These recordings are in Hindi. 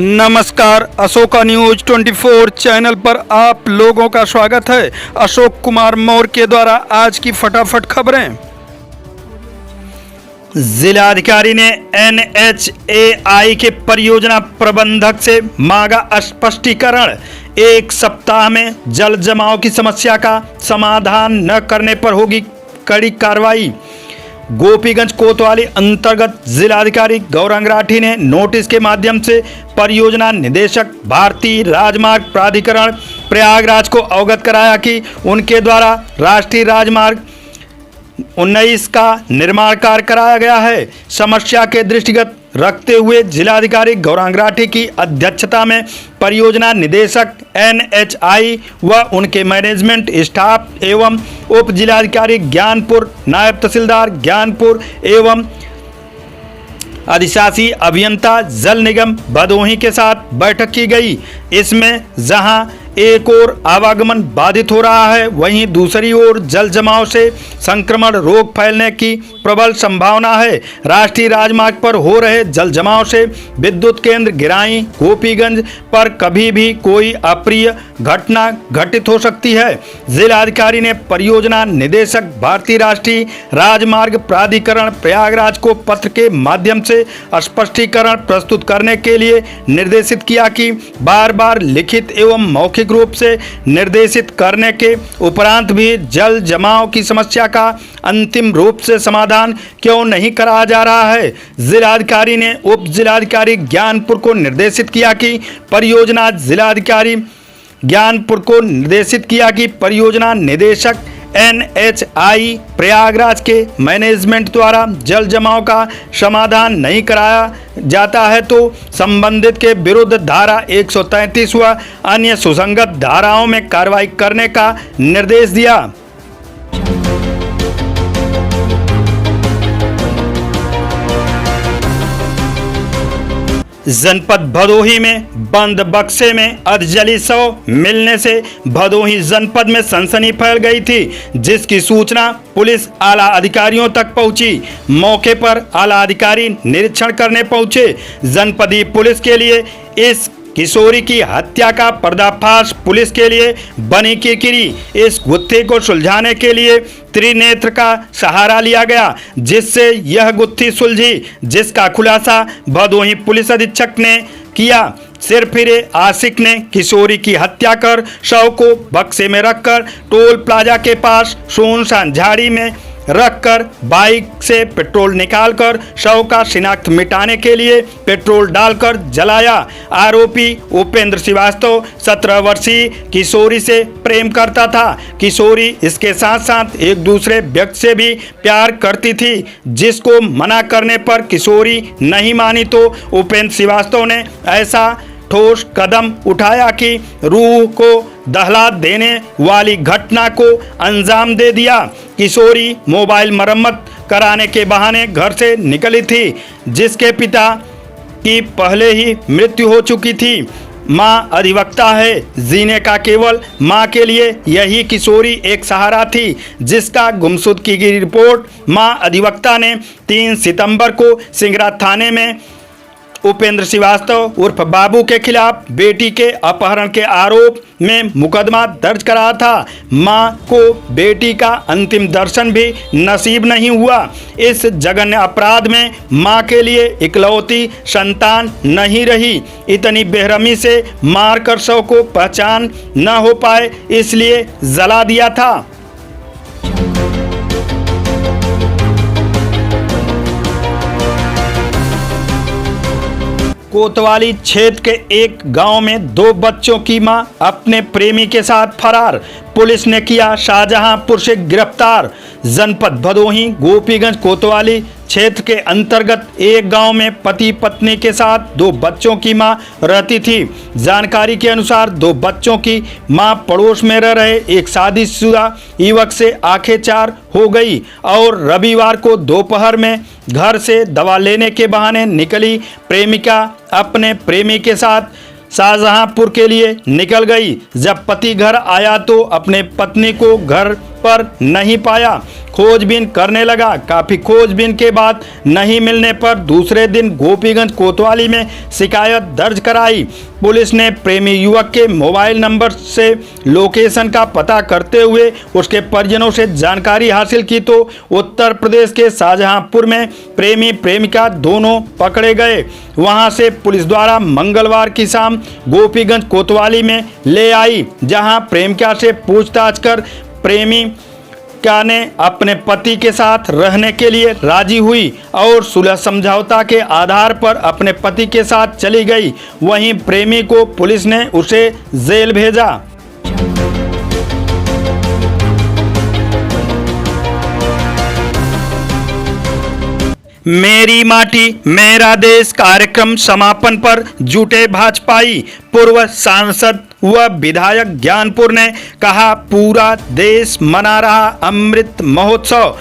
नमस्कार, अशोका न्यूज 24 चैनल पर आप लोगों का स्वागत है। अशोक कुमार मौर्य के द्वारा आज की फटाफट खबरें। जिलाधिकारी ने NHAI के परियोजना प्रबंधक से मांगा स्पष्टीकरण। एक सप्ताह में जल जमाव की समस्या का समाधान न करने पर होगी कड़ी कार्रवाई। गोपीगंज कोतवाली अंतर्गत जिलाधिकारी गौरांग राठी ने नोटिस के माध्यम से परियोजना निदेशक भारतीय राजमार्ग प्राधिकरण प्रयागराज को अवगत कराया कि उनके द्वारा राष्ट्रीय राजमार्ग 19 का निर्माण कार्य कराया गया है। समस्या के दृष्टिगत रखते हुए जिलाधिकारी गौरांग राठी की अध्यक्षता में परियोजना निदेशक NHAI व उनके मैनेजमेंट स्टाफ एवं उप जिलाधिकारी ज्ञानपुर, नायब तहसीलदार ज्ञानपुर एवं अधिशासी अभियंता जल निगम भदोही के साथ बैठक की गई। इसमें जहां एक ओर आवागमन बाधित हो रहा है, वहीं दूसरी ओर जल जमाव से संक्रमण रोग फैलने की प्रबल संभावना है। राष्ट्रीय राजमार्ग पर हो रहे जल जमाव से विद्युत केंद्र गिराई गोपीगंज पर कभी भी कोई अप्रिय घटना घटित हो सकती है। जिलाधिकारी ने परियोजना निदेशक भारतीय राष्ट्रीय राजमार्ग प्राधिकरण प्रयागराज को पत्र के माध्यम से स्पष्टीकरण प्रस्तुत करने के लिए निर्देशित किया कि बार बार लिखित एवं मौखिक रूप से निर्देशित करने के उपरांत भी जल जमाव की समस्या का अंतिम रूप से समाधान क्यों नहीं कराया जा रहा है। जिलाधिकारी ने उप जिलाधिकारी ज्ञानपुर को निर्देशित किया कि परियोजना निदेशक NHAI प्रयागराज के मैनेजमेंट द्वारा जल जमाव का समाधान नहीं कराया जाता है तो संबंधित के विरुद्ध धारा 133 व अन्य सुसंगत धाराओं में कार्रवाई करने का निर्देश दिया। जनपद भदोही में बंद बक्से में अधजली शव मिलने से भदोही जनपद में सनसनी फैल गई थी, जिसकी सूचना पुलिस आला अधिकारियों तक पहुंची। मौके पर आला अधिकारी निरीक्षण करने पहुंचे। जनपदीय पुलिस के लिए इस किशोरी की हत्या का पर्दाफाश पुलिस के लिए बनी किरकिरी। इस गुत्थी को सुलझाने के लिए त्रिनेत्र का सहारा लिया गया, जिससे यह गुत्थी सुलझी, जिसका खुलासा भदोही पुलिस अधीक्षक ने किया। सिरफिरे आशिक ने किशोरी की हत्या कर शव को बक्से में रखकर टोल प्लाजा के पास सुनसान झाड़ी में रखकर बाइक से पेट्रोल निकालकर शव का शिनाख्त मिटाने के लिए पेट्रोल डालकर जलाया। आरोपी उपेंद्र श्रीवास्तव 17 वर्षीय किशोरी से प्रेम करता था। किशोरी इसके साथ साथ एक दूसरे व्यक्ति से भी प्यार करती थी, जिसको मना करने पर किशोरी नहीं मानी तो उपेंद्र श्रीवास्तव ने ऐसा ठोस कदम उठाया कि रूह को दहला देने वाली घटना को अंजाम दे दिया। किशोरी मोबाइल मरम्मत कराने के बहाने घर से निकली थी, जिसके पिता की पहले ही मृत्यु हो चुकी थी। मां अधिवक्ता है, जीने का केवल मां के लिए यही किशोरी एक सहारा थी, जिसका गुमशुदगी की रिपोर्ट मां अधिवक्ता ने 3 सितंबर को सिंगरा थाने में उपेंद्र श्रीवास्तव उर्फ बाबू के खिलाफ बेटी के अपहरण के आरोप में मुकदमा दर्ज करा था। मां को बेटी का अंतिम दर्शन भी नसीब नहीं हुआ। इस जघन्य अपराध में मां के लिए इकलौती संतान नहीं रही। इतनी बेरहमी से मारकर शव को पहचान न हो पाए, इसलिए जला दिया था। कोतवाली क्षेत्र के एक गांव में 2 बच्चों की मां अपने प्रेमी के साथ फरार। पुलिस ने किया शाहजहांपुर से गिरफ्तार। जनपद भदोही गोपीगंज कोतवाली क्षेत्र के अंतर्गत एक गांव में पति पत्नी के साथ 2 बच्चों की मां रहती थी। जानकारी के अनुसार 2 बच्चों की मां पड़ोस में रह रहे एक शादीशुदा युवक से आंखें-चार हो गई और रविवार को दोपहर में घर से दवा लेने के बहाने निकली प्रेमिका अपने प्रेमी के साथ शाहजहांपुर के लिए निकल गई। जब पति घर आया तो अपने पत्नी को घर पर नहीं पाया। खोजबीन करने लगा। काफ़ी खोजबीन के बाद नहीं मिलने पर दूसरे दिन गोपीगंज कोतवाली में शिकायत दर्ज कराई। पुलिस ने प्रेमी युवक के मोबाइल नंबर से लोकेशन का पता करते हुए उसके परिजनों से जानकारी हासिल की तो उत्तर प्रदेश के शाहजहांपुर में प्रेमी प्रेमिका दोनों पकड़े गए। वहां से पुलिस द्वारा मंगलवार की शाम गोपीगंज कोतवाली में ले आई, जहां प्रेमिका से पूछताछ कर प्रेमिका ने अपने पति के साथ रहने के लिए राजी हुई और सुलह समझौता के आधार पर अपने पति के साथ चली गई। वहीं प्रेमी को पुलिस ने उसे जेल भेजा। मेरी माटी मेरा देश कार्यक्रम समापन पर जुटे भाजपाई। पूर्व सांसद व विधायक ज्ञानपुर ने कहा, पूरा देश मना रहा अमृत महोत्सव।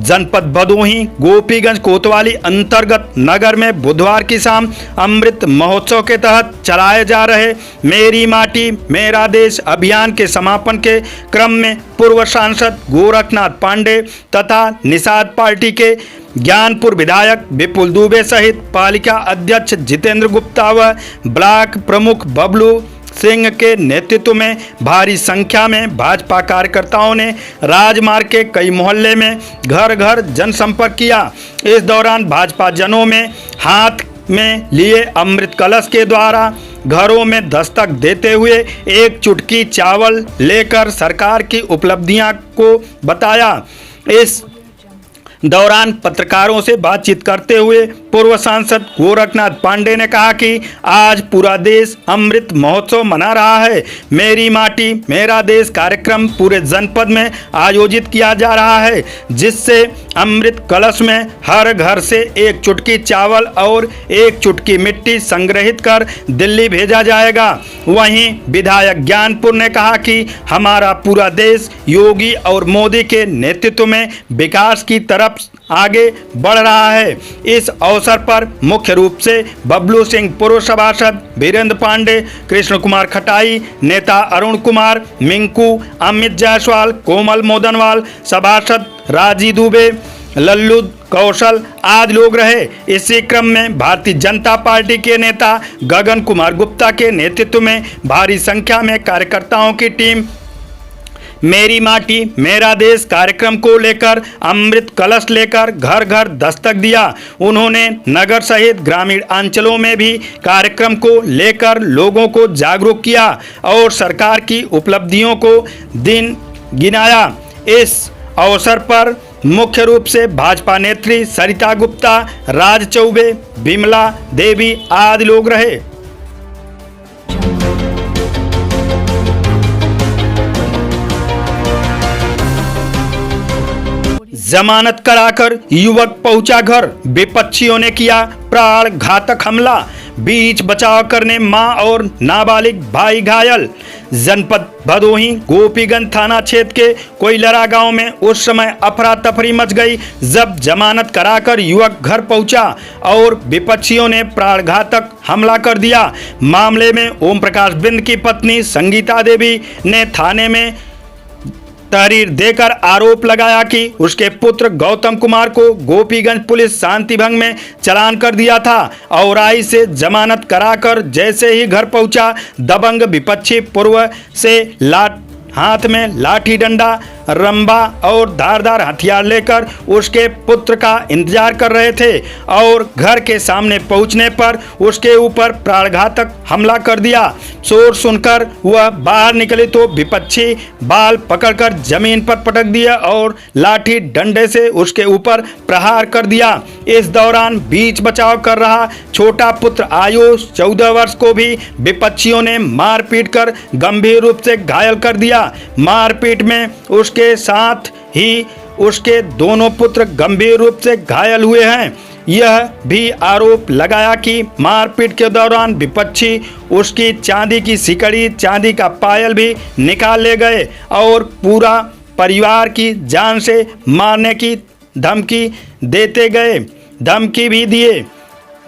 जनपद भदोही गोपीगंज कोतवाली अंतर्गत नगर में बुधवार की शाम अमृत महोत्सव के तहत चलाए जा रहे मेरी माटी मेरा देश अभियान के समापन के क्रम में पूर्व सांसद गोरखनाथ पांडे तथा निषाद पार्टी के ज्ञानपुर विधायक विपुल दुबे सहित पालिका अध्यक्ष जितेंद्र गुप्ता व ब्लॉक प्रमुख बबलू सिंह के नेतृत्व में भारी संख्या में भाजपा कार्यकर्ताओं ने राजमार्ग के कई मोहल्ले में घर घर जनसंपर्क किया। इस दौरान भाजपा जनों में हाथ में लिए अमृत कलश के द्वारा घरों में दस्तक देते हुए एक चुटकी चावल लेकर सरकार की उपलब्धियां को बताया। इस दौरान पत्रकारों से बातचीत करते हुए पूर्व सांसद गोरखनाथ पांडे ने कहा कि आज पूरा देश अमृत महोत्सव मना रहा है। मेरी माटी मेरा देश कार्यक्रम पूरे जनपद में आयोजित किया जा रहा है, जिससे अमृत कलश में हर घर से एक चुटकी चावल और एक चुटकी मिट्टी संग्रहित कर दिल्ली भेजा जाएगा। वहीं विधायक ज्ञानपुर ने कहा कि हमारा पूरा देश योगी और मोदी के नेतृत्व में विकास की तरफ आगे बढ़ रहा है। इस अवसर पर मुख्य रूप से बबलू सिंह पूर्व सभासद वीरेंद्र पांडे, कृष्ण कुमार खटाई, नेता अरुण कुमार, मिंकू, अमित जायसवाल, कोमल मोदनवाल, सभासद राजी दुबे, लल्लू कौशल आदि लोग रहे। इसी क्रम में भारतीय जनता पार्टी के नेता गगन कुमार गुप्ता के नेतृत्व में भारी संख्या में कार्यकर्ताओं की टीम मेरी माटी मेरा देश कार्यक्रम को लेकर अमृत कलश लेकर घर घर दस्तक दिया। उन्होंने नगर सहित ग्रामीण अंचलों में भी कार्यक्रम को लेकर लोगों को जागरूक किया और सरकार की उपलब्धियों को दिन गिनाया। इस अवसर पर मुख्य रूप से भाजपा नेत्री सरिता गुप्ता, राज चौबे, विमला देवी आदि लोग रहे। जमानत कराकर युवक पहुंचा घर, विपक्षियों ने किया प्राण घातक हमला। बीच बचाव करने मां और नाबालिग भाई घायल। जनपद भदोही गोपीगंज थाना क्षेत्र के कोइलरा गांव में उस समय अफरा तफरी मच गई जब जमानत कराकर युवक घर पहुंचा और विपक्षियों ने प्राणघातक हमला कर दिया। मामले में ओम प्रकाश बिंद की पत्नी संगीता देवी ने थाने में तहरीर देकर आरोप लगाया कि उसके पुत्र गौतम कुमार को गोपीगंज पुलिस शांति भंग में चालान कर दिया था। औराई से जमानत कराकर जैसे ही घर पहुंचा, दबंग विपक्षी पूर्व से हाथ में लाठी डंडा, रंबा और धारदार हथियार लेकर उसके पुत्र का इंतजार कर रहे थे और घर के सामने पहुंचने पर उसके ऊपर प्राणघातक हमला कर दिया। शोर सुनकर वह बाहर निकले तो विपक्षी बाल पकड़कर जमीन पर पटक दिया और लाठी डंडे से उसके ऊपर प्रहार कर दिया। इस दौरान बीच बचाव कर रहा छोटा पुत्र आयुष 14 वर्ष को भी विपक्षियों ने मारपीट कर गंभीर रूप से घायल कर दिया। मारपीट में उसके साथ ही उसके दोनों पुत्र गंभीर रूप से घायल हुए हैं। यह भी आरोप लगाया कि मारपीट के दौरान विपक्षी उसकी चांदी की सिकड़ी, चांदी का पायल भी निकाल ले गए और पूरा परिवार की जान से मारने की धमकी देते गए, धमकी भी दिए।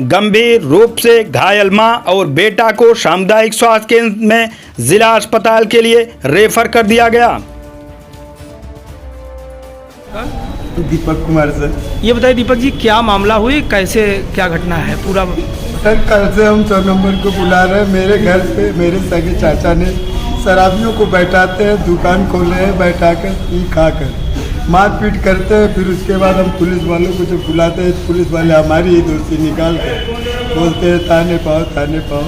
गंभीर रूप से घायल मां और बेटा को सामुदायिक स्वास्थ्य केंद्र में जिला अस्पताल के लिए रेफर कर दिया गया। दीपक कुमार सर। ये बताइए दीपक जी, क्या मामला हुई, कैसे क्या घटना है पूरा? सर कल से हम 100 नंबर को बुला रहे हैं। मेरे घर पे मेरे सगे चाचा ने शराबियों को बैठाते हैं, दुकान खोले हैं, बैठा कर पी खा कर मारपीट करते हैं। फिर उसके बाद हम पुलिस वालों को जब बुलाते हैं, पुलिस वाले हमारी ही दोषी निकाल कर बोलते हैं थाने पाओ थाने पाओ।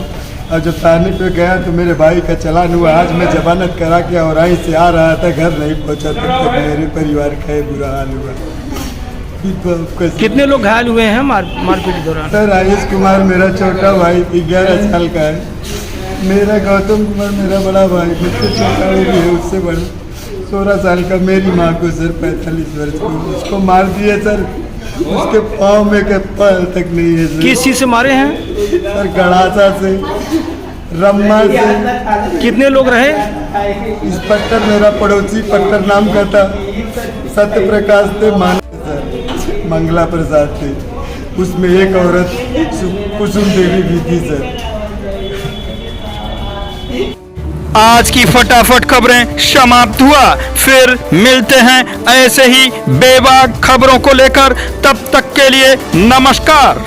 और जब थाने पे गया तो मेरे भाई का चालान हुआ। आज मैं जमानत करा के और आई से आ रहा था, घर नहीं पहुंचा तब तक मेरे परिवार का ही बुरा हाल हुआ। कितने लोग घायल हुए हैं मारपीट के दौरान? सर आयुष कुमार मेरा छोटा भाई 11 साल का है। मेरा गौतम कुमार मेरा बड़ा भाई, मुझसे छोटा वो भी है, उससे बड़ा 16 साल का। मेरी माँ को सर 45 वर्ष को उसको मार दिए सर। उसके पाँव में के पैर तक नहीं है सर। किस चीज़ से मारे हैं? सर गड़ासा से, रम्मा से। कितने लोग रहे? इंस्पेक्टर मेरा पड़ोसी पट्टर नाम का था, सत्य प्रकाश थे, मानव सर, मंगला प्रसाद थे। उसमें एक औरत कुसुम देवी भी थी सर। आज की फटाफट खबरें समाप्त हुआ। फिर मिलते हैं ऐसे ही बेबाक खबरों को लेकर। तब तक के लिए नमस्कार।